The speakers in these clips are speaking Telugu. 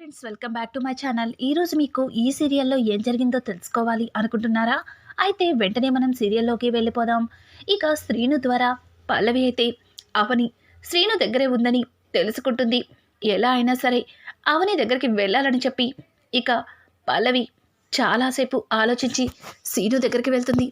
Friends, welcome back to my channel. ఈరోజు మీకు ఈ సీరియల్లో ఏం జరిగిందో తెలుసుకోవాలి అనుకుంటున్నారా? అయితే వెంటనే మనం సీరియల్లోకి వెళ్ళిపోదాం. ఇక శ్రీను ద్వారా పల్లవి అయితే అవని శ్రీను దగ్గరే ఉందని తెలుసుకుంటుంది. ఎలా అయినా సరే అవని దగ్గరికి వెళ్ళాలని చెప్పి ఇక పల్లవి చాలాసేపు ఆలోచించి శ్రీను దగ్గరికి వెళ్తుంది.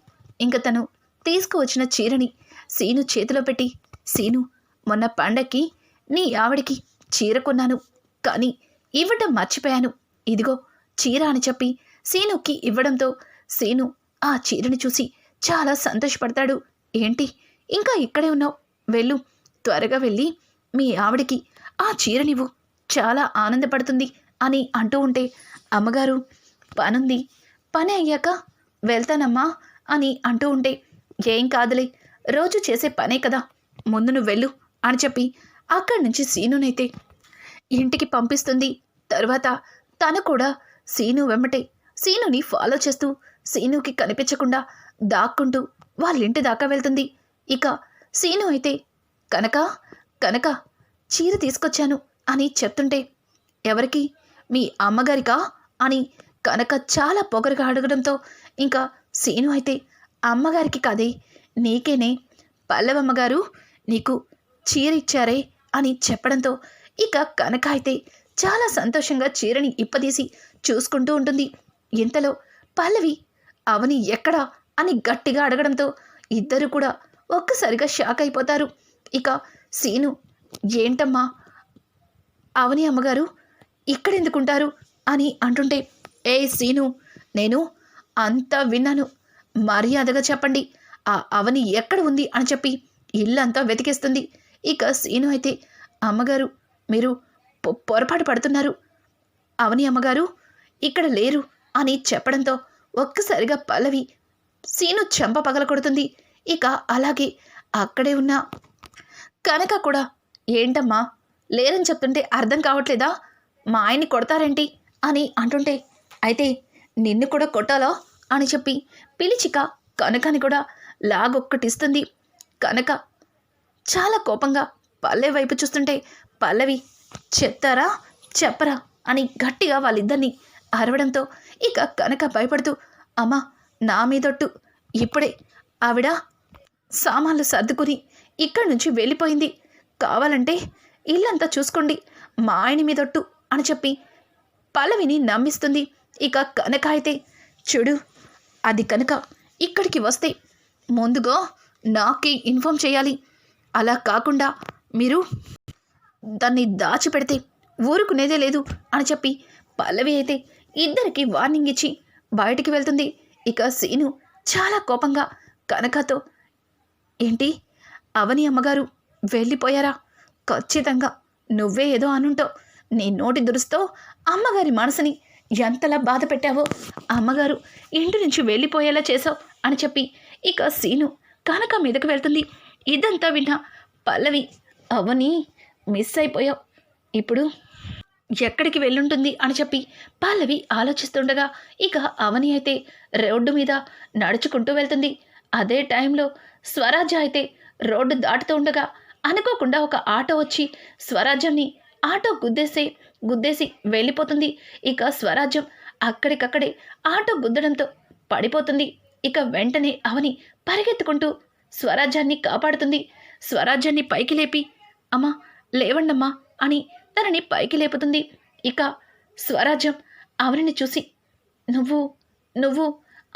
ఇంక తను తీసుకువచ్చిన చీరని శ్రీను చేతిలో పెట్టి, శ్రీను, మొన్న పండక్కి నీ ఆవిడికి చీర కొన్నాను, కానీ ఇవ్వటం మర్చిపోయాను, ఇదిగో చీర అని చెప్పి సీనుకి ఇవ్వడంతో సీను ఆ చీరని చూసి చాలా సంతోషపడతాడు. ఏంటి ఇంకా ఇక్కడే ఉన్నావు, వెళ్ళు, త్వరగా వెళ్ళి మీ ఆవిడికి ఆ చీరనివ్వు, చాలా ఆనందపడుతుంది అని అంటూ ఉంటే, అమ్మగారు పనుంది, పని అయ్యాక వెళ్తానమ్మా అని అంటూ ఉంటే, ఏం కాదులే, రోజు చేసే పనే కదా, ముందు నువ్వు వెళ్ళు అని చెప్పి అక్కడి నుంచి సీనునైతే ఇంటికి పంపిస్తుంది. తర్వాత తను కూడా సీను వెంబటే సీనుని ఫాలో చేస్తూ సీనుకి కనిపించకుండా దాక్కుంటూ వాళ్ళ ఇంటి దాకా వెళ్తుంది. ఇక సీను అయితే కనక కనక చీర తీసుకొచ్చాను అని చెప్తుంటే, ఎవరికి, మీ అమ్మగారికా అని కనక చాలా పొగరుగా అడగడంతో ఇంకా సీను అయితే, అమ్మగారికి కాదే, నీకేనే, పల్లవమ్మగారు నీకు చీర ఇచ్చారే అని చెప్పడంతో ఇక కనక అయితే చాలా సంతోషంగా చీరని ఇప్పదీసి చూసుకుంటూ ఉంటుంది. ఇంతలో పల్లవి అవని ఎక్కడా అని గట్టిగా అడగడంతో ఇద్దరు కూడా ఒక్కసారిగా షాక్ అయిపోతారు. ఇక సీను, ఏంటమ్మా అవని అమ్మగారు ఇక్కడెందుకుంటారు అని అంటుంటే, ఏ సీను, నేను అంతా విన్నాను, మర్యాదగా చెప్పండి, ఆ అవని ఎక్కడ ఉంది అని చెప్పి ఇల్లంతా వెతికేస్తుంది. ఇక సీను అయితే, అమ్మగారు మీరు పొరపాటు పడుతున్నారు, అవని అమ్మగారు ఇక్కడ లేరు అని చెప్పడంతో ఒక్కసారిగా పల్లవి సీను చెంప పగల కొడుతుంది. ఇక అలాగే అక్కడే ఉన్న కనక కూడా, ఏంటమ్మా లేరని చెప్తుంటే అర్థం కావట్లేదా, మా ఆయన్ని కొడతారేంటి అని అంటుంటే, అయితే నిన్ను కూడా కొట్టాలా అని చెప్పి పిలిచిక కనకని కూడా లాగొక్కటిస్తుంది. కనక చాలా కోపంగా పల్లవి వైపు చూస్తుంటే, పల్లవి చెప్తారా చెప్పరా అని గట్టిగా వాళ్ళిద్దరిని అరవడంతో ఇక కనక భయపడుతూ, అమ్మా నా మీదొట్టు, ఇప్పుడే ఆవిడ సామాన్లు సర్దుకుని ఇక్కడి నుంచి వెళ్ళిపోయింది, కావాలంటే ఇల్లంతా చూసుకోండి, మా ఆయన మీదొట్టు అని చెప్పి పల్లవిని నమ్మిస్తుంది. ఇక కనక అయితే, చూడు, అది కనుక ఇక్కడికి వస్తే ముందుగా నాకే ఇన్ఫామ్ చేయాలి, అలా కాకుండా మీరు దాన్ని దాచిపెడితే ఊరుకునేదే లేదు అని చెప్పి పల్లవి అయితే ఇద్దరికి వార్నింగ్ ఇచ్చి బయటికి వెళ్తుంది. ఇక సీను చాలా కోపంగా కనకతో, ఏంటి అవని అమ్మగారు వెళ్ళిపోయారా, ఖచ్చితంగా నువ్వే ఏదో అనుంటావు, నీ నోటి దురుస్తో అమ్మగారి మనసుని ఎంతలా బాధ పెట్టావో అమ్మగారు ఇంటి నుంచి వెళ్ళిపోయేలా చేసావు అని చెప్పి ఇక సీను కనక మీదకు వెళ్తుంది. ఇదంతా విన్నా పల్లవి, అవని మిస్ అయిపోయావు, ఇప్పుడు ఎక్కడికి వెళ్ళుంటుంది అని చెప్పి పల్లవి ఆలోచిస్తుండగా ఇక అవని అయితే రోడ్డు మీద నడుచుకుంటూ వెళ్తుంది. అదే టైంలో స్వరాజ్య అయితే రోడ్డు దాటుతూ ఉండగా అనుకోకుండా ఒక ఆటో వచ్చి స్వరాజ్యాన్ని ఆటో గుద్దేసి వెళ్ళిపోతుంది. ఇక స్వరాజ్యం అక్కడికక్కడే ఆటో గుద్దడంతో పడిపోతుంది. ఇక వెంటనే అవని పరిగెత్తుకుంటూ స్వరాజ్యాన్ని కాపాడుతుంది. స్వరాజ్యాన్ని పైకి లేపి, అమ్మా లేవండమ్మా అని తనని పైకి లేపుతుంది. ఇక స్వరాజ్యం అవనిని చూసి, నువ్వు నువ్వు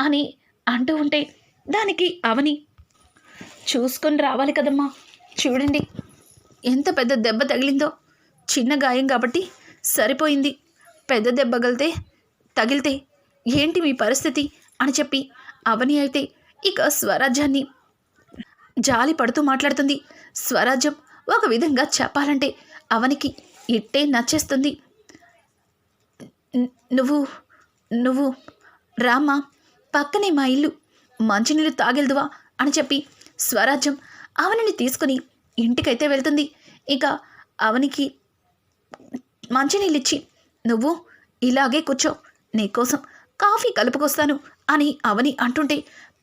అని అంటూ ఉంటే దానికి అవని, చూసుకొని రావాలి కదమ్మా, చూడండి ఎంత పెద్ద దెబ్బ తగిలిందో, చిన్న గాయం కాబట్టి సరిపోయింది, పెద్ద దెబ్బ తగిలితే ఏంటి మీ పరిస్థితి అని చెప్పి అవని అయితే ఇక స్వరాజ్యాన్ని జాలి పడుతూ మాట్లాడుతుంది. స్వరాజ్యం ఒక విధంగా చెప్పాలంటే అవనికి ఇట్టే నచ్చేస్తుంది. నువ్వు నువ్వు రామ్మా, పక్కనే మా ఇల్లు, మంచినీళ్ళు తాగెళ్దువా అని చెప్పి స్వరాజ్యం అవనిని తీసుకుని ఇంటికైతే వెళ్తుంది. ఇక అవనికి మంచినీళ్ళిచ్చి, నువ్వు ఇలాగే కూర్చో, నీకోసం కాఫీ కలుపుకొస్తాను అని అవని అంటుంటే,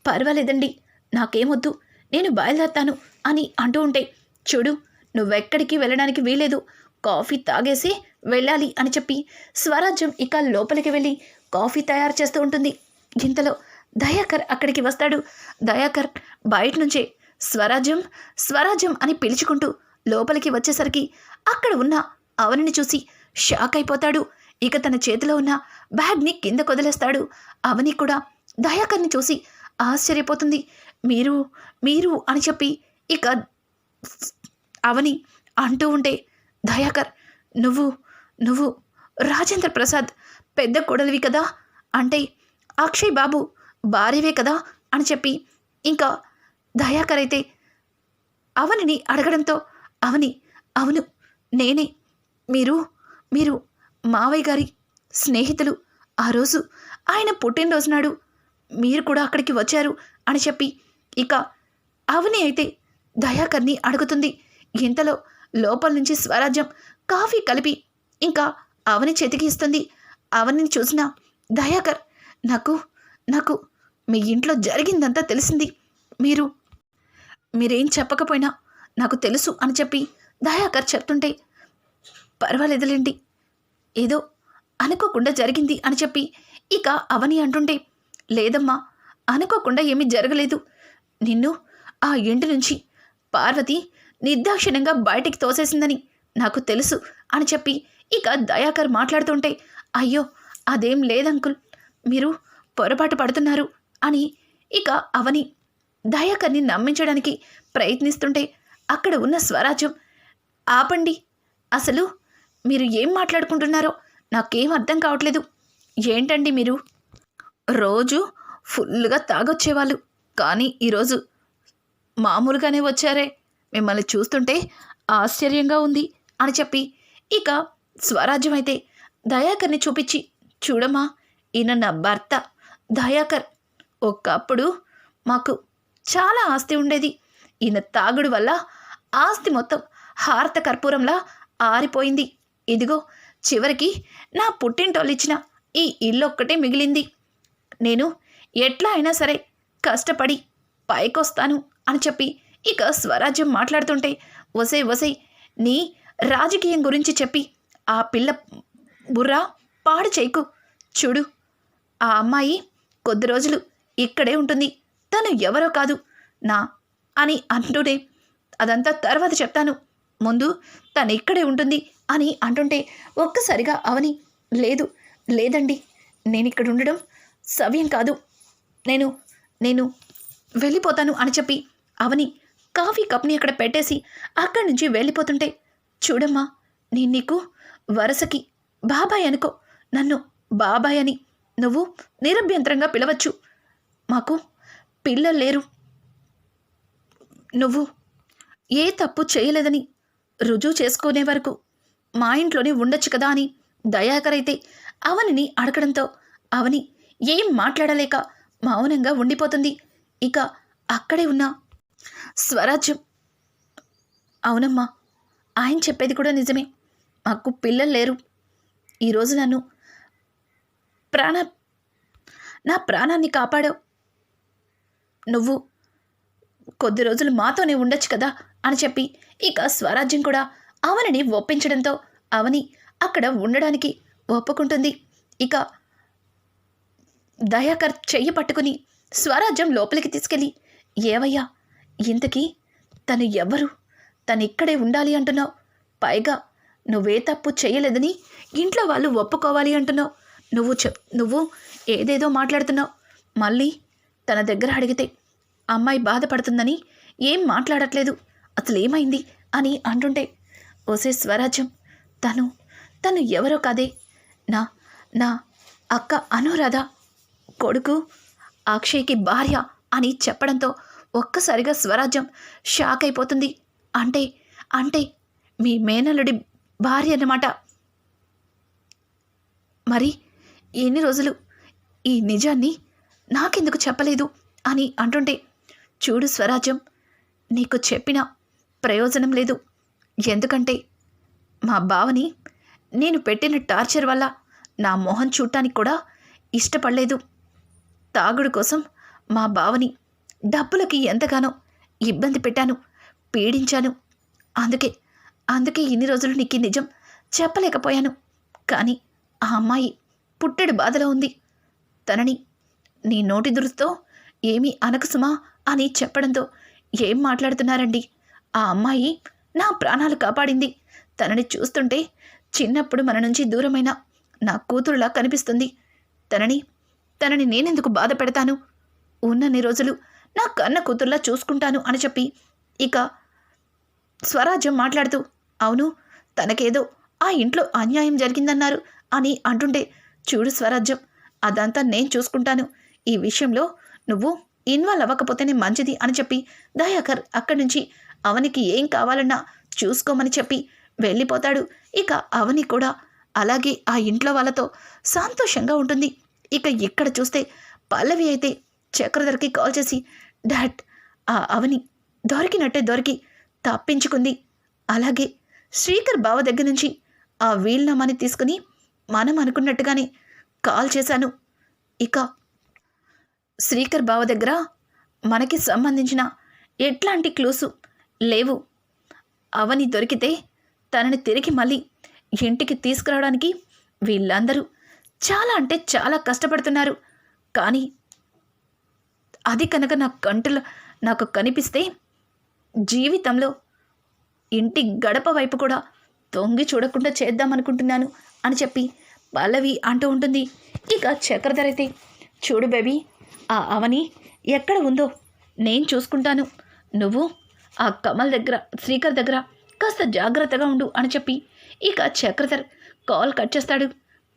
పర్వాలేదండి నాకేమొద్దు, నేను బయలుదేరుతాను అని అంటూ ఉంటే, చూడు నువ్వెక్కడికి వెళ్ళడానికి వీలేదు, కాఫీ తాగేసి వెళ్ళాలి అని చెప్పి స్వరాజ్యం ఇక లోపలికి వెళ్ళి కాఫీ తయారు చేస్తూ ఉంటుంది. ఇంతలో దయాకర్ అక్కడికి వస్తాడు. దయాకర్ బయట నుంచే స్వరాజ్యం స్వరాజ్యం అని పిలుచుకుంటూ లోపలికి వచ్చేసరికి అక్కడ ఉన్న అవనిని చూసి షాక్ అయిపోతాడు. ఇక తన చేతిలో ఉన్న బ్యాగ్ని కింద కొదిలేస్తాడు. అవని కూడా దయాకర్ని చూసి ఆశ్చర్యపోతుంది. మీరు మీరు అని చెప్పి ఇక అవని అంటూ ఉంటే దయాకర్ నువ్వు నువ్వు రాజేంద్ర ప్రసాద్ పెద్ద కొడలివి కదా, అంటే అక్షయ్ బాబు భార్యవే కదా అని చెప్పి ఇంకా దయాకర్ అయితే అవనిని అడగడంతో అవని అవును నేనే, మీరు మీరు మావయ్య గారి స్నేహితులు, ఆ రోజు ఆయన పుట్టినరోజు నాడు మీరు కూడా అక్కడికి వచ్చారు అని చెప్పి ఇక అవని అయితే దయాకర్ని అడుగుతుంది. ఇంతలో లోపల నుంచి స్వరాజ్యం కాఫీ కలిపి ఇంకా అవని చేతికి ఇస్తుంది. అవనిని చూసిన దయాకర్ నాకు నాకు మీ ఇంట్లో జరిగిందంతా తెలిసింది, మీరేం చెప్పకపోయినా నాకు తెలుసు అని చెప్పి దయాకర్ చెప్తుంటే పర్వాలేదులేండి ఏదో అనుకోకుండా జరిగింది అని చెప్పి ఇక అవని అంటుంటే లేదమ్మా అనుకోకుండా ఏమీ జరగలేదు, నిన్ను ఆ ఇంటి నుంచి పార్వతి నిర్దాక్షిణ్యంగా బయటికి తోసేసిందని నాకు తెలుసు అని చెప్పి ఇక దయాకర్ మాట్లాడుతుంటే అయ్యో అదేం లేదంకుల్ మీరు పొరపాటు పడుతున్నారు అని ఇక అవని దయాకర్ని నమ్మించడానికి ప్రయత్నిస్తుంటే అక్కడ ఉన్న స్వరాజ్యం ఆపండి, అసలు మీరు ఏం మాట్లాడుకుంటున్నారో నాకేం అర్థం కావట్లేదు, ఏంటండి మీరు రోజు ఫుల్గా తాగొచ్చేవాళ్ళు కానీ ఈరోజు మామూలుగానే వచ్చారే, మిమ్మల్ని చూస్తుంటే ఆశ్చర్యంగా ఉంది అని చెప్పి ఇక స్వరాజ్యం అయితే దయాకర్ని చూపించి చూడమ్మా ఈయన నా భర్త దయాకర్, ఒకప్పుడు మాకు చాలా ఆస్తి ఉండేది, ఈయన తాగుడు వల్ల ఆస్తి మొత్తం హారత కర్పూరంలా ఆరిపోయింది, ఇదిగో చివరికి నా పుట్టింటోళ్ళు ఇచ్చిన ఈ ఇల్లు ఒక్కటే మిగిలింది, నేను ఎట్లా అయినా సరే కష్టపడి పైకొస్తాను అని చెప్పి ఇక స్వరాజ్యం మాట్లాడుతుంటే ఒసే నీ రాజకీయం గురించి చెప్పి ఆ పిల్ల బుర్రా పాడు చేయకు, చూడు ఆ అమ్మాయి కొద్ది రోజులు ఇక్కడే ఉంటుంది, తను ఎవరో కాదు నా అని అంటూనే అదంతా తర్వాత చెప్తాను, ముందు తను ఇక్కడే ఉంటుంది అని అంటుంటే ఒక్కసారిగా అవని లేదండి నేను ఇక్కడ ఉండడం సవ్యం కాదు, నేను వెళ్ళిపోతాను అని చెప్పి అవని కాఫీ కప్ని అక్కడ పెట్టేసి అక్కడి నుంచి వెళ్ళిపోతుంటే చూడమ్మా నేను నీకు వరసకి బాబాయ్ అనుకో, నన్ను బాబాయ్ అని నువ్వు నిరభ్యంతరంగా పిలవచ్చు, మాకు పిల్లలు లేరు, నువ్వు ఏ తప్పు చేయలేదని రుజువు చేసుకునే వరకు మా ఇంట్లోనే ఉండొచ్చు కదా అని దయాకర్ అయితే అవనిని అడగడంతో అవని ఏం మాట్లాడలేక మౌనంగా ఉండిపోతుంది. ఇక అక్కడే ఉన్న స్వరాజ్యం అవునమ్మా ఆయన చెప్పేది కూడా నిజమే, మాకు పిల్లలు లేరు, ఈరోజు నన్ను నా ప్రాణాన్ని కాపాడావు, నువ్వు కొద్ది రోజులు మాతోనే ఉండొచ్చు కదా అని చెప్పి ఇక స్వరాజ్యం కూడా అవనిని ఒప్పించడంతో అవని అక్కడ ఉండడానికి ఒప్పుకుంటుంది. ఇక దయాకర్ చెయ్యి పట్టుకుని స్వరాజ్యం లోపలికి తీసుకెళ్ళి ఏవయ్యా ఇంతకీ తను ఎవ్వరు, తను ఇక్కడే ఉండాలి అంటున్నావు, పైగా నువ్వే తప్పు చేయలేదని ఇంట్లో వాళ్ళు ఒప్పుకోవాలి అంటున్నావు, నువ్వు ఏదేదో మాట్లాడుతున్నావు, మళ్ళీ తన దగ్గర అడిగితే అమ్మాయి బాధపడుతుందని ఏం మాట్లాడట్లేదు, అసలు ఏమైంది అని అంటుంటే ఓసే స్వరాజ్యం తను ఎవరో కాదే నా అక్క అనురాధ కొడుకు అక్షయ్కి భార్య అని చెప్పడంతో ఒక్కసారిగా స్వరాజ్యం షాక్ అయిపోతుంది. అంటే మీ మేనల్లుడి భార్య అన్నమాట, మరి ఎన్ని రోజులు ఈ నిజాన్ని నాకెందుకు చెప్పలేదు అని అంటుంటే చూడు స్వరాజ్యం నీకు చెప్పిన ప్రయోజనం లేదు, ఎందుకంటే మా బావని నేను పెట్టిన టార్చర్ వల్ల నా మొహం చూడటానికి కూడా ఇష్టపడలేదు, తాగుడు కోసం మా బావని డబ్బులకి ఎంతగానో ఇబ్బంది పెట్టాను, పీడించాను, అందుకే ఇన్ని రోజులు నీకు ఈ నిజం చెప్పలేకపోయాను. కానీ ఆ అమ్మాయి పుట్టెడు బాధలో ఉంది. తనని నీ నోటి దురుస్తో ఏమీ అనకు సుమా అని చెప్పడంతో ఏం మాట్లాడుతున్నారండి? ఆ అమ్మాయి నా ప్రాణాలు కాపాడింది. తనని చూస్తుంటే చిన్నప్పుడు మన నుంచి దూరమైన నా కూతురులా కనిపిస్తుంది. తనని నేనెందుకు బాధ పెడతాను? ఉన్నన్ని రోజులు నా కన్న కూతురులా చూసుకుంటాను అని చెప్పి ఇక స్వరాజ్యం మాట్లాడుతూ, అవును, తనకేదో ఆ ఇంట్లో అన్యాయం జరిగిందన్నారు అని అంటుంటే, చూడు స్వరాజ్యం, అదంతా నేను చూసుకుంటాను. ఈ విషయంలో నువ్వు ఇన్వాల్వ్ అవ్వకపోతేనే మంచిది అని చెప్పి దయాకర్ అక్కడి నుంచి అవనికి ఏం కావాలన్నా చూసుకోమని చెప్పి వెళ్ళిపోతాడు. ఇక అవని కూడా అలాగే ఆ ఇంట్లో వాళ్ళతో సంతోషంగా ఉంటుంది. ఇక ఇక్కడ చూస్తే పల్లవి అయితే చక్రధర్కి కాల్ చేసి, డాడ్, ఆ అవని దొరికి తప్పించుకుంది. అలాగే శ్రీకర్ బావ దగ్గర నుంచి ఆ వీల్నామాని తీసుకుని మనం అనుకున్నట్టుగానే కాల్ చేశాను. ఇక శ్రీకర్ బావ దగ్గర మనకి సంబంధించిన ఎట్లాంటి క్లూసు లేవు. అవని దొరికితే తనని తిరిగి మళ్ళీ ఇంటికి తీసుకురావడానికి వీళ్ళందరూ చాలా అంటే చాలా కష్టపడుతున్నారు. కానీ అది కనుక నాకు కనిపిస్తే జీవితంలో ఇంటి గడప వైపు కూడా తొంగి చూడకుండా చేద్దామనుకుంటున్నాను అని చెప్పి పల్లవి అంటూ ఉంటుంది. ఇక చక్రధర్ అయితే, చూడు బేబీ, ఆ అవని ఎక్కడ ఉందో నేను చూసుకుంటాను. నువ్వు ఆ కమల్ దగ్గర, శ్రీకర్ దగ్గర కాస్త జాగ్రత్తగా ఉండు అని చెప్పి ఇక చక్రధర్ కాల్ కట్ చేస్తాడు.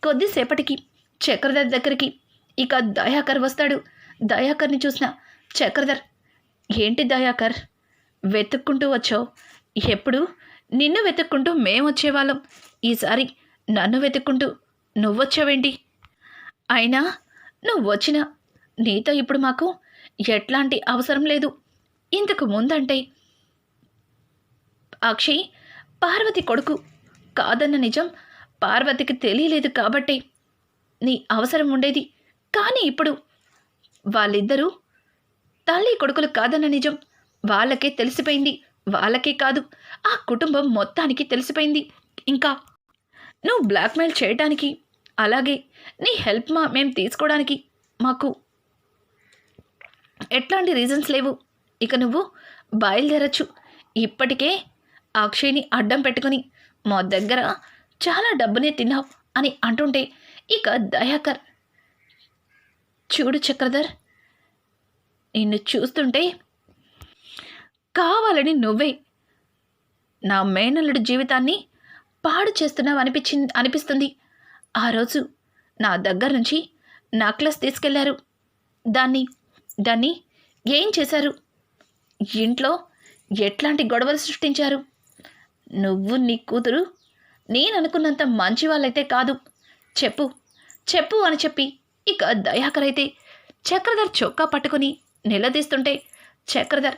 కొద్దిసేపటికి చక్రధర్ దగ్గరికి ఇక దయాకర్ వస్తాడు. దయాకర్ని చూసిన చక్రధర్, ఏంటి దయాకర్ వెతుక్కుంటూ వచ్చావు? ఎప్పుడు నిన్ను వెతుక్కుంటూ మేము వచ్చేవాళ్ళం, ఈసారి నన్ను వెతుక్కుంటూ నువ్వొచ్చావేంటి? అయినా నువ్వు వచ్చినా నీతో ఇప్పుడు మాకు ఎట్లాంటి అవసరం లేదు. ఇంతకు ముందంటే అక్షయ్ పార్వతి కొడుకు కాదన్న నిజం పార్వతికి తెలియలేదు కాబట్టే నీ అవసరం ఉండేది. కానీ ఇప్పుడు వాళ్ళిద్దరూ తల్లి కొడుకులు కాదన్న నిజం వాళ్ళకే తెలిసిపోయింది. వాళ్ళకే కాదు, ఆ కుటుంబం మొత్తానికి తెలిసిపోయింది. ఇంకా నువ్వు బ్లాక్మెయిల్ చేయడానికి, అలాగే నీ హెల్ప్ మేము తీసుకోవడానికి మాకు ఎట్లాంటి రీజన్స్ లేవు. ఇక నువ్వు బయలుదేరచ్చు. ఇప్పటికే అక్షయ్ని అడ్డం పెట్టుకుని మా దగ్గర చాలా డబ్బునే తిన్నావు అని అంటుంటే ఇక దయాకర్, చూడు చక్రధర్, నిన్ను చూస్తుంటే కావాలని నువ్వే నా మేనల్లుడి జీవితాన్ని పాడు చేస్తున్నావు అనిపిస్తుంది. ఆ రోజు నా దగ్గర నుంచి నెక్లెస్ తీసుకెళ్లారు. దాన్ని ఏం చేశారు? ఇంట్లో ఎట్లాంటి గొడవలు సృష్టించారు? నువ్వు నీ కూతురు నేను అనుకున్నంత మంచి వాళ్ళైతే కాదు. చెప్పు అని చెప్పి ఇక దయాకర్ అయితే చక్రధర్ చొక్కా పట్టుకుని నిలదీస్తుంటే, చక్రధర్,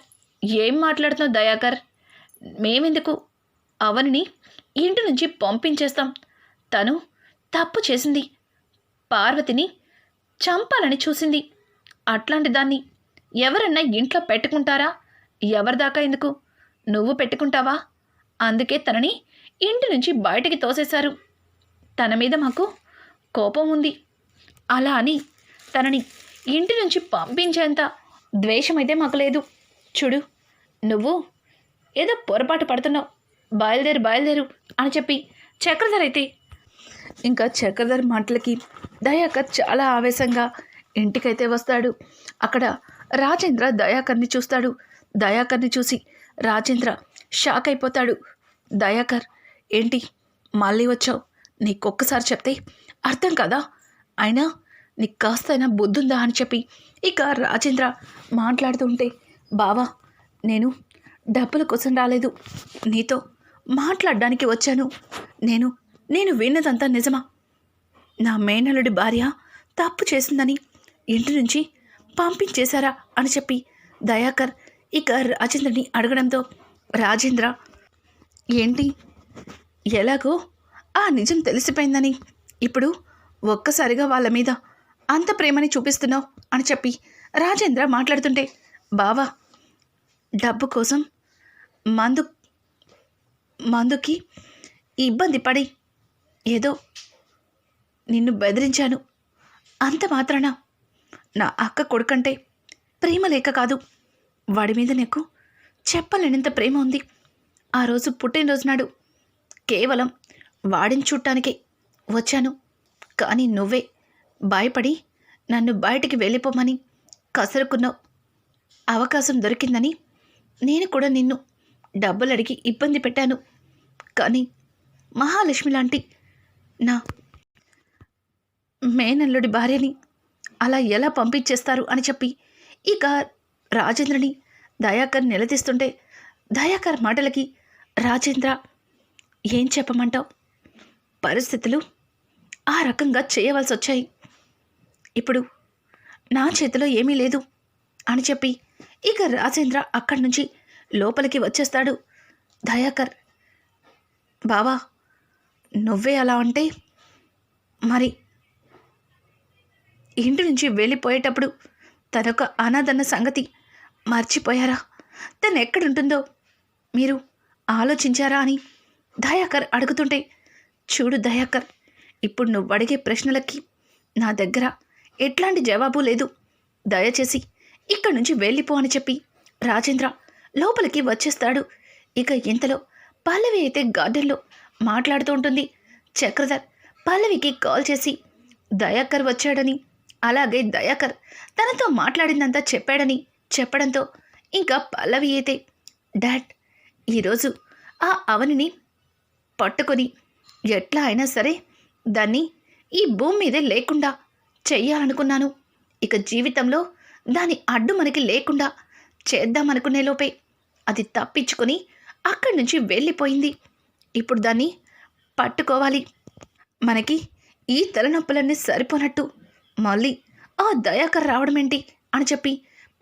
ఏం మాట్లాడుతున్నావు దయాకర్? మేమెందుకు అవనిని ఇంటి నుంచి పంపించేస్తాం? తను తప్పు చేసింది, పార్వతిని చంపాలని చూసింది. అట్లాంటి దాన్ని ఎవరన్నా ఇంట్లో పెట్టుకుంటారా? ఎవరిదాకా ఎందుకు? నువ్వు పెట్టుకుంటావా? అందుకే తనని ఇంటి నుంచి బయటికి తోసేశారు. తన మీద మాకు కోపం ఉంది. అలా అని తనని ఇంటి నుంచి పంపించేంత ద్వేషమైతే మాకు లేదు. చూడు, నువ్వు ఏదో పొరపాటు పడుతున్నావు. బయలుదేరు అని చెప్పి చక్రధర్ అయితే ఇంకా చక్రధర్ మాటలకి దయాకర్ చాలా ఆవేశంగా ఇంటికైతే వస్తాడు. అక్కడ రాజేంద్ర దయాకర్ని చూస్తాడు. దయాకర్ని చూసి రాజేంద్ర షాక్ అయిపోతాడు. దయాకర్, ఏంటి మళ్ళీ వచ్చావు? నీకొక్కసారి చెప్తే అర్థం కదా, అయినా నీకు కాస్తైనా బుద్ధుందా అని చెప్పి ఇక రాజేంద్ర మాట్లాడుతుంటే, బావా, నేను డబ్బుల కోసం రాలేదు, నీతో మాట్లాడడానికి వచ్చాను. నేను విన్నదంతా నిజమా? నా మేనల్లుడి భార్య తప్పు చేసిందని ఇంటి నుంచి పంపించేశారా అని చెప్పి దయాకర్ ఇక రాజేంద్రని అడగడంతో, రాజేంద్ర, ఏంటి ఎలాగో ఆ నిజం తెలిసిపోయిందని ఇప్పుడు ఒక్కసారిగా వాళ్ళ మీద అంత ప్రేమని చూపిస్తున్నావు అని చెప్పి రాజేంద్ర మాట్లాడుతుంటే, బావా, డబ్బు కోసం మందుకి ఇబ్బంది పడి ఏదో నిన్ను బెదిరించాను. అంత మాత్రాన నా అక్క కొడుకంటే ప్రేమ లేక కాదు, వాడి మీద నీకు చెప్పలేనంత ప్రేమ ఉంది. ఆ రోజు పుట్టినరోజు నాడు కేవలం వాడిని చూడటానికే వచ్చాను. కానీ నువ్వే భయపడి నన్ను బయటికి వెళ్ళిపోమని కసరుకున్నావు. అవకాశం దొరికిందని నేను కూడా నిన్ను డబ్బులు అడిగి ఇబ్బంది పెట్టాను. కానీ మహాలక్ష్మి లాంటి నా మేనల్లుడి భార్యని అలా ఎలా పంపించేస్తారు అని చెప్పి ఇక రాజేంద్రని దయాకర్ నిలదీస్తుంటే, దయాకర్ మాటలకి రాజేంద్ర ఏం చెప్పమంటావు, పరిస్థితులు ఆ రకంగా చేయవలసి వచ్చాయి. ఇప్పుడు నా చేతిలో ఏమీ లేదు అని చెప్పి ఇక రాజేంద్ర అక్కడి నుంచి లోపలికి వచ్చేస్తాడు. దయాకర్, బావా నువ్వే అలా అంటే మరి ఇంటి నుంచి వెళ్ళిపోయేటప్పుడు తనొక అనాథన్న సంగతి మర్చిపోయారా? తను ఎక్కడుంటుందో మీరు ఆలోచించారా అని దయాకర్ అడుగుతుంటే, చూడు దయాకర్, ఇప్పుడు నువ్వు అడిగే ప్రశ్నలకి నా దగ్గర ఎట్లాంటి జవాబు లేదు. దయచేసి ఇక్కడి నుంచి వెళ్ళిపో అని చెప్పి రాజేంద్ర లోపలికి వచ్చేస్తాడు. ఇక ఇంతలో పల్లవి అయితే గార్డెన్లో మాట్లాడుతూ ఉంటుంది. చక్రధర్ పల్లవికి కాల్ చేసి దయాకర్ వచ్చాడని, అలాగే దయాకర్ తనతో మాట్లాడిందంతా చెప్పాడని చెప్పడంతో ఇంకా పల్లవి అయితే, డాడ్ ఈరోజు ఆ అవనిని పట్టుకొని ఎట్లా అయినా సరే దాన్ని ఈ భూమి మీదే లేకుండా చెయ్యాలనుకున్నాను. ఇక జీవితంలో దాని అడ్డు మనకి లేకుండా చేద్దామనుకునే లోపే అది తప్పించుకొని అక్కడి నుంచి వెళ్ళిపోయింది. ఇప్పుడు దాన్ని పట్టుకోవాలి. మనకి ఈ తలనొప్పులన్నీ సరిపోనట్టు మళ్ళీ ఆ దయాకర్ రావడం ఏంటి అని చెప్పి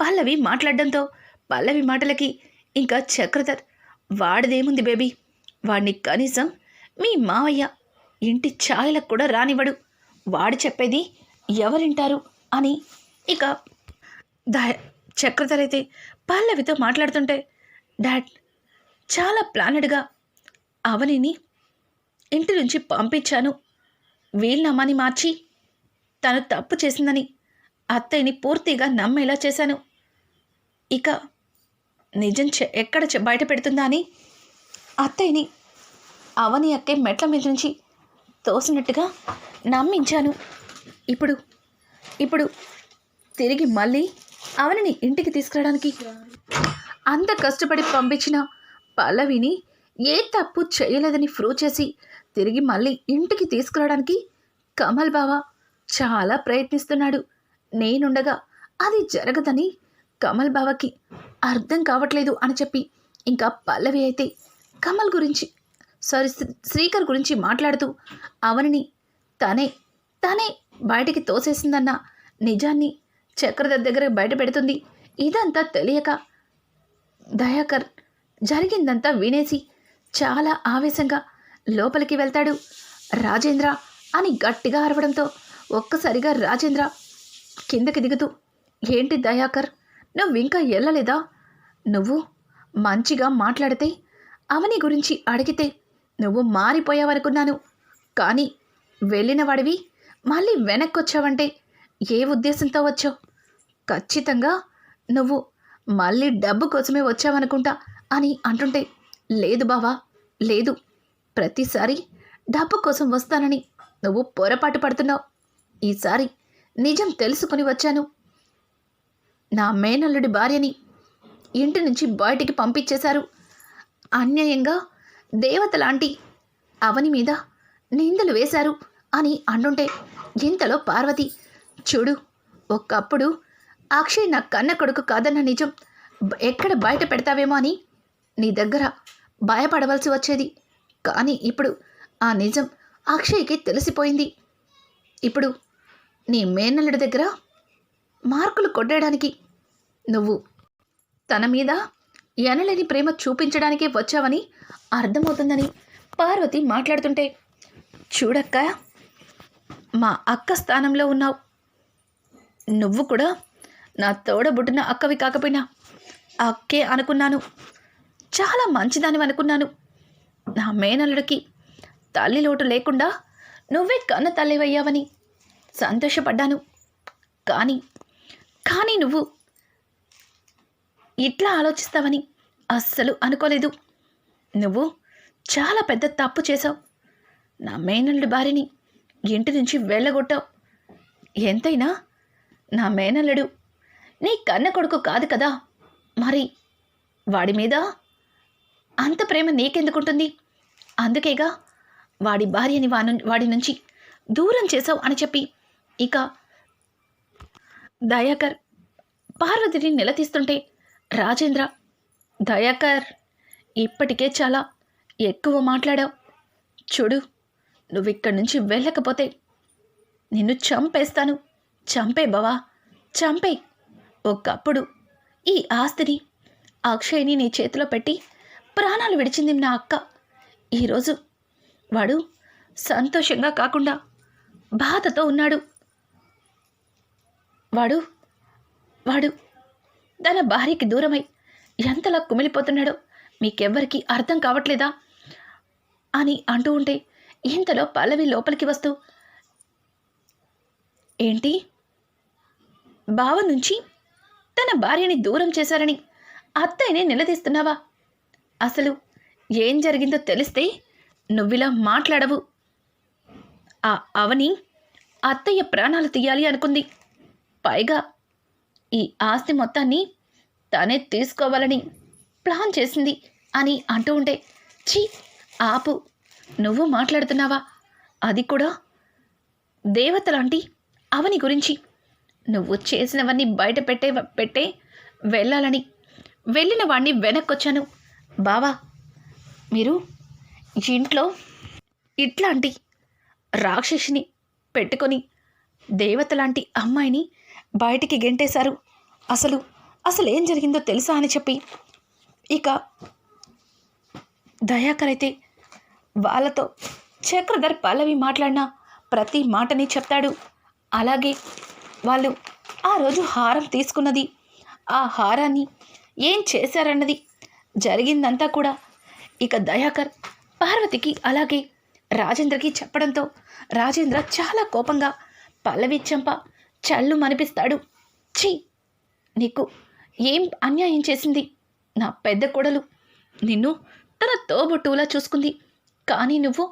పల్లవి మాట్లాడడంతో, పల్లవి మాటలకి ఇంకా చక్రధర్, వాడిదేముంది బేబీ, వాడిని కనీసం మీ మావయ్య ఇంటి ఛాయలకు కూడా రానివ్వడు, వాడు చెప్పేది ఎవరింటారు అని ఇక చక్రధర్ అయితే పల్లవితో మాట్లాడుతుంటే, డాడ్ చాలా ప్లానెడ్గా అవనిని ఇంటి నుంచి పంపించాను. వీళ్ళమ్మని మార్చి తను తప్పు చేసిందని అత్తయ్యని పూర్తిగా నమ్మేలా చేశాను. ఇక నిజం ఎక్కడ బయట పెడుతుందా అని అత్తయ్యని అవని అక్కే మెట్ల మీద నుంచి తోసినట్టుగా నమ్మించాను. ఇప్పుడు తిరిగి మళ్ళీ అవనిని ఇంటికి తీసుకురావడానికి అంత కష్టపడి పంపించిన పల్లవిని ఏ తప్పు చేయలేదని ప్రూవ్ చేసి తిరిగి మళ్ళీ ఇంటికి తీసుకురావడానికి కమల్ బావ చాలా ప్రయత్నిస్తున్నాడు. నేనుండగా అది జరగదని కమల్ బావకి అర్థం కావట్లేదు అని చెప్పి ఇంకా పల్లవి అయితే కమల్ గురించి శ్రీకర్ గురించి మాట్లాడుతూ అవనిని తనే బయటికి తోసేసిందన్న నిజాన్ని చక్రధర్ దగ్గర బయట పెడుతుంది. ఇదంతా తెలియక దయాకర్ జరిగిందంతా వినేసి చాలా ఆవేశంగా లోపలికి వెళ్తాడు. రాజేంద్ర అని గట్టిగా అరవడంతో ఒక్కసారిగా రాజేంద్ర కిందకి దిగుతూ, ఏంటి దయాకర్, నువ్వు ఇంకా వెళ్ళలేదా? నువ్వు మంచిగా మాట్లాడితే అవని గురించి అడిగితే నువ్వు మారిపోయావనుకున్నాను. కానీ వెళ్ళిన వాడివి మళ్ళీ వెనక్కొచ్చావంటే ఏ ఉద్దేశంతో వచ్చావు? ఖచ్చితంగా నువ్వు మళ్ళీ డబ్బు కోసమే వచ్చావనుకుంటా అని అంటుంటే, లేదు బావా లేదు, ప్రతిసారి డబ్బు కోసం వస్తానని నువ్వు పొరపాటు పడుతున్నావు. ఈసారి నిజం తెలుసుకుని వచ్చాను. నా మేనల్లుడి భార్యని ఇంటి నుంచి బయటికి పంపించేశారు. అన్యాయంగా దేవత లాంటి అవని మీద నిందలు వేశారు అని అంటుంటే, ఇంతలో పార్వతి, చూడు, ఒకప్పుడు అక్షయ్ నా కన్న కొడుకు కాదన్న నిజం ఎక్కడ బయట పెడతావేమో అని నీ దగ్గర భయపడవలసి వచ్చేది. కానీ ఇప్పుడు ఆ నిజం అక్షయ్కి తెలిసిపోయింది. ఇప్పుడు నీ మేనల్లుడి దగ్గర మార్కులు కొట్టడానికి నువ్వు తన మీద ఎనలేని ప్రేమ చూపించడానికే వచ్చావని అర్థమవుతుందని పార్వతి మాట్లాడుతుంటే, చూడక్క, మా అక్క స్థానంలో ఉన్నావు. నువ్వు కూడా నా తోడబుట్టిన అక్కవి కాకపోయినా అక్కే అనుకున్నాను. చాలా మంచిదానివి అనుకున్నాను. నా మేనల్లుడికి తల్లి లోటు లేకుండా నువ్వే కన్న తల్లివయ్యావని సంతోషపడ్డాను. కానీ కానీ నువ్వు ఇట్లా ఆలోచిస్తావని అస్సలు అనుకోలేదు. నువ్వు చాలా పెద్ద తప్పు చేశావు. నా మేనల్లుడి భార్యని ఇంటి నుంచి వెళ్ళగొట్టావు. ఎంతైనా నా మేనల్లుడు నీ కన్న కొడుకు కాదు కదా, మరి వాడి మీద అంత ప్రేమ నీకెందుకుంటుంది? అందుకేగా వాడి భార్యని వాడి నుంచి దూరం చేశావు అని చెప్పి ఇక దయాకర్ పార్వతిని నిలదీస్తుంటే రాజేంద్ర, దయాకర్ ఇప్పటికే చాలా ఎక్కువ మాట్లాడావు. చూడు, నువ్విక్కడి నుంచి వెళ్ళకపోతే నిన్ను చంపేస్తాను. చంపే బావా, చంపే. ఒకప్పుడు ఈ ఆస్తిని అక్షయ్ని నీ చేతిలో పెట్టి ప్రాణాలు విడిచింది నా అక్క. ఈరోజు వాడు సంతోషంగా కాకుండా బాధతో ఉన్నాడు. వాడు వాడు తన భార్యకి దూరమై ఎంతలా కుమిలిపోతున్నాడో మీకెవ్వరికీ అర్థం కావట్లేదా అని అంటూ ఉంటే ఇంతలో పల్లవి లోపలికి వస్తూ, ఏంటి, బావ నుంచి తన భార్యని దూరం చేశారని అత్తయ్యని నిలదీస్తున్నావా? అసలు ఏం జరిగిందో తెలిస్తే నువ్విలా మాట్లాడవు. ఆ అవని అత్తయ్య ప్రాణాలు తీయాలి అనుకుంది. పైగా ఈ ఆస్తి మొత్తాన్ని తనే తీసుకోవాలని ప్లాన్ చేసింది అని అంటూ ఉంటే, ఛీ ఆపు, నువ్వు మాట్లాడుతున్నావా? అది కూడా దేవతలాంటి అవని గురించి. నువ్వు చేసినవన్నీ బయట పెట్టే వెళ్ళాలని వెళ్ళిన వాణ్ణి వెనక్కొచ్చాను. బావా, మీరు ఇంట్లో ఇట్లాంటి రాక్షసిని పెట్టుకొని దేవతలాంటి అమ్మాయిని బయటికి గెంటేశారు. అసలు ఏం జరిగిందో తెలుసా అని చెప్పి ఇక దయాకర్ అయితే వాళ్ళతో చక్రధర్ పల్లవి మాట్లాడిన ప్రతి మాటని చెప్తాడు. అలాగే వాళ్ళు ఆ రోజు హారం తీసుకున్నది, ఆ హారాన్ని ఏం చేశారన్నది జరిగిందంతా కూడా ఇక దయాకర్ పార్వతికి అలాగే రాజేంద్రకి చెప్పడంతో రాజేంద్ర చాలా కోపంగా పల్లవి చెంప చల్లు మనిపిస్తాడు. ఛీ, నీకు ఏం అన్యాయం చేసింది నా పెద్ద కోడలు? నిన్ను తన తోబుట్టులా చూసుకుంది, కానీ నువ్వు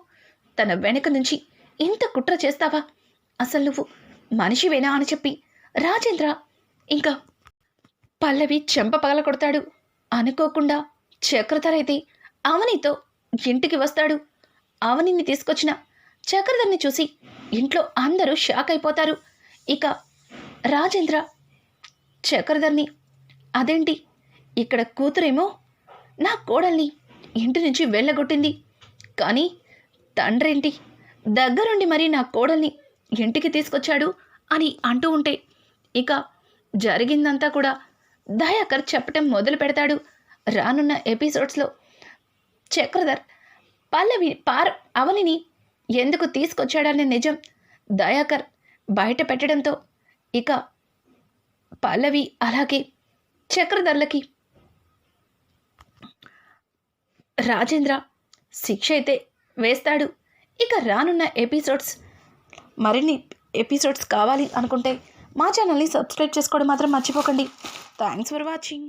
తన వెనక నుంచి ఇంత కుట్ర చేస్తావా? అసలు నువ్వు మనిషివేనా అని చెప్పి రాజేంద్ర ఇంకా పల్లవి చెంప పగల కొడతాడు. అనుకోకుండా చక్రధర్ అయితే అవనితో ఇంటికి వస్తాడు. అవనిని తీసుకొచ్చిన చక్రధర్ని చూసి ఇంట్లో అందరూ షాక్ అయిపోతారు. ఇక రాజేంద్ర చక్రధర్ని, అదేంటి, ఇక్కడ కూతురేమో నా కోడల్ని ఇంటి నుంచి వెళ్ళగొట్టింది, కానీ తండ్రేంటి దగ్గరుండి మరీ నా కోడల్ని ఇంటికి తీసుకొచ్చాడు అని అంటూ ఉంటే ఇక జరిగిందంతా కూడా దయాకర్ చెప్పటం మొదలు పెడతాడు. రానున్న ఎపిసోడ్స్లో చక్రధర్ పల్లవి అవనిని ఎందుకు తీసుకొచ్చాడనే నిజం దయాకర్ బయట పెట్టడంతో ఇక పల్లవి అలాగే చక్రధర్లకి రాజేంద్ర శిక్ష అయితే వేస్తాడు. ఇక రానున్న మరిన్ని ఎపిసోడ్స్ కావాలి అనుకుంటే మా ఛానల్ని సబ్స్క్రైబ్ చేసుకోవడం మాత్రం మర్చిపోకండి. Thanks for watching.